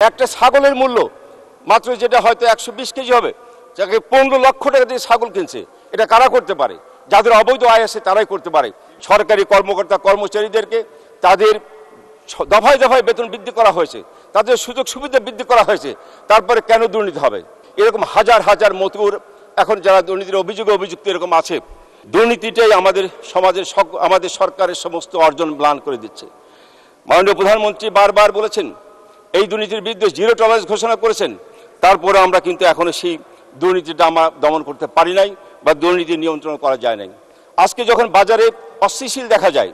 একটা ছাগলের মূল্য মাত্র যেটা হয়তো 120 কেজি হবে, যাকে 15 লক্ষ টাকা দিয়ে ছাগল কিনছে, এটা কারা করতে পারে? যাদের অবৈধ আয় আছে তারাই করতে পারে। সরকারি কর্মকর্তা কর্মচারীদেরকে তাদের দফায় দফায় বেতন বৃদ্ধি করা হয়েছে, তাদের সুযোগ সুবিধা বৃদ্ধি করা হয়েছে, তারপরে কেন দুর্নীতি হবে? এরকম হাজার হাজার মতুর এখন যারা দুর্নীতির অভিযুক্ত এরকম আছে। দুর্নীতিটাই আমাদের সমাজের আমাদের সরকারের সমস্ত অর্জন ম্লান করে দিচ্ছে। মাননীয় প্রধানমন্ত্রী বারবার বলেছেন এই দুর্নীতির বিরুদ্ধে জিরো টলারেন্স ঘোষণা করেছেন, তারপরে আমরা কিন্তু এখনো সেই দুর্নীতিটা আমরা দমন করতে পারি নাই বা দুর্নীতি নিয়ন্ত্রণ করা যায় নাই। আজকে যখন বাজারে অস্থিতিশীল দেখা যায়,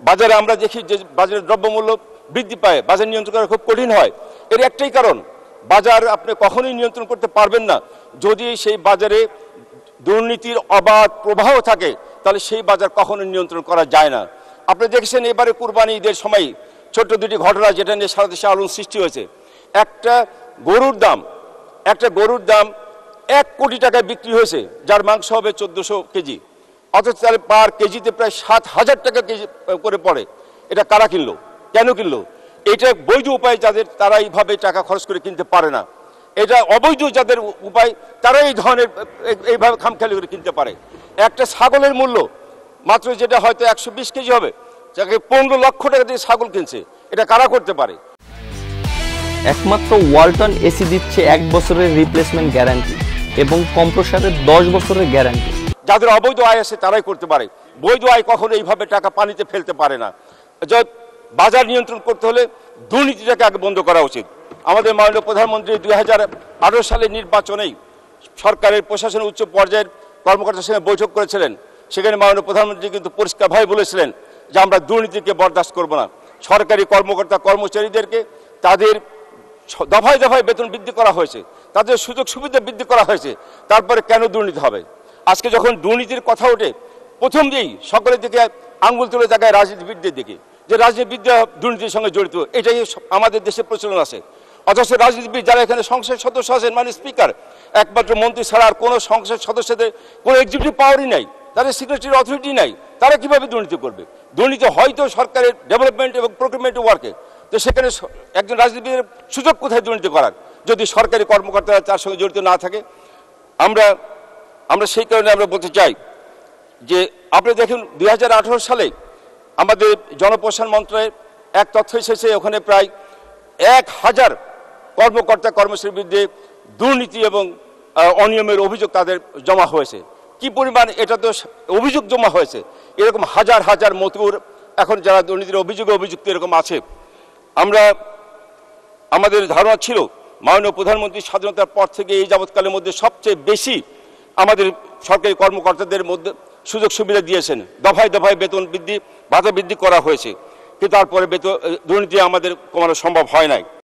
বাজারে আমরা দেখি যে বাজারের দ্রব্যমূল্য বৃদ্ধি পায়, বাজার নিয়ন্ত্রণ করা খুব কঠিন হয়। এর একটাই কারণ, বাজার আপনি কখনোই নিয়ন্ত্রণ করতে পারবেন না যদি সেই বাজারে দুর্নীতির অবাধ প্রবাহ থাকে, তাহলে সেই বাজার কখনোই নিয়ন্ত্রণ করা যায় না। আপনি দেখেছেন এবারে কুরবানি ঈদের সময় ছোট্ট দুটি ঘটনা যেটা নিয়ে সারা দেশে আলোড়ন সৃষ্টি হয়েছে। একটা গরুর দাম 1 কোটি টাকায় বিক্রি হয়েছে, যার মাংস হবে 1400 কেজি, অথচ তাহলে পার কেজিতে প্রায় 7,000 টাকা কেজি করে পড়ে। এটা কারা কিনলো? কেন কিনলো? এটা বৈধ উপায় যাদের, তারা এইভাবে টাকা খরচ করে কিনতে পারে না। এটা অবৈধ যাদের উপায়, তারা এই ধরনের এইভাবে খামখেয়ালি করে কিনতে পারে। একটা ছাগলের মূল্য মাত্র যেটা হয়তো 120 কেজি হবে, যাকে 15 লক্ষ টাকা দিয়ে ছাগল কিনছে, এটা কারা করতে পারে? একমাত্র ওয়ালটন এসি দিচ্ছে 1 বছরের রিপ্লেসমেন্ট গ্যারান্টি এবং কম্প্রেসারের 10 বছরের গ্যারান্টি। যাদের অবৈধ আয় আছে তারাই করতে পারে, বৈধ আয় কখনো এইভাবে টাকা পানিতে ফেলতে পারে না। বাজার নিয়ন্ত্রণ করতে হলে দুর্নীতিটাকে আগে বন্ধ করা উচিত। আমাদের মাননীয় প্রধানমন্ত্রী 2018 সালের নির্বাচনেই সরকারের প্রশাসনের উচ্চ পর্যায়ের কর্মকর্তার সঙ্গে বৈঠক করেছিলেন। সেখানে মাননীয় প্রধানমন্ত্রী কিন্তু পরিষ্কারভাবে বলেছিলেন যে আমরা দুর্নীতিকে বরদাস্ত করব না। সরকারি কর্মকর্তা কর্মচারীদেরকে তাদের দফায় দফায় বেতন বৃদ্ধি করা হয়েছে, তাদের সুযোগ সুবিধা বৃদ্ধি করা হয়েছে, তারপরে কেন দুর্নীতি হবে? আজকে যখন দুর্নীতির কথা ওঠে, প্রথম দিয়েই সকলের দিকে আঙ্গুল তুলে তাকায় রাজনীতিবিদদের দিকে, যে রাজনীতিবিদরা দুর্নীতির সঙ্গে জড়িত। এটাই আমাদের দেশে প্রচলন আছে। অথচ রাজনীতিবিদ যারা এখানে সংসদ সদস্য আছেন, মানে স্পিকার, একমাত্র মন্ত্রী ছাড়া আর কোনো সংসদ সদস্যদের কোনো এক্সিকিউটিভ পাওয়ারই নাই, তাদের সিকিউরিটির অথরিটি নাই, তারা কিভাবে দুর্নীতি করবে? দুর্নীতি হয়তো সরকারের ডেভেলপমেন্ট এবং প্রকিউরমেন্ট ওয়ার্কে, তো সেখানে একজন রাজনীতিবিদের সুযোগ কোথায় দুর্নীতি করার, যদি সরকারি কর্মকর্তারা তার সঙ্গে জড়িত না থাকে? আমরা সেই কারণে আমরা বলতে চাই যে আপনি দেখুন 2018 সালে আমাদের জনপ্রশাসন মন্ত্রণালয়ের এক তথ্য এসেছে, ওখানে প্রায় 1000 কর্মকর্তা কর্মচারীর বিরুদ্ধে দুর্নীতি এবং অনিয়মের অভিযোগ তাদের জমা হয়েছে। কি পরিমাণ এটা তো অভিযোগ জমা হয়েছে! এরকম হাজার হাজার মতুর এখন যারা দুর্নীতির অভিযুক্ত এরকম আছে। আমাদের ধারণা ছিল মাননীয় প্রধানমন্ত্রী স্বাধীনতার পর থেকে এই যাবৎকালের মধ্যে সবচেয়ে বেশি আমাদের সরকারি কর্মকর্তাদের মধ্যে সুযোগ সুবিধা দিয়েছেন, দফায় দফায় বেতন বৃদ্ধি ভাতা বৃদ্ধি করা হয়েছে, কিন্তু তারপরে দুর্নীতি আমাদের কমানো সম্ভব হয় নাই।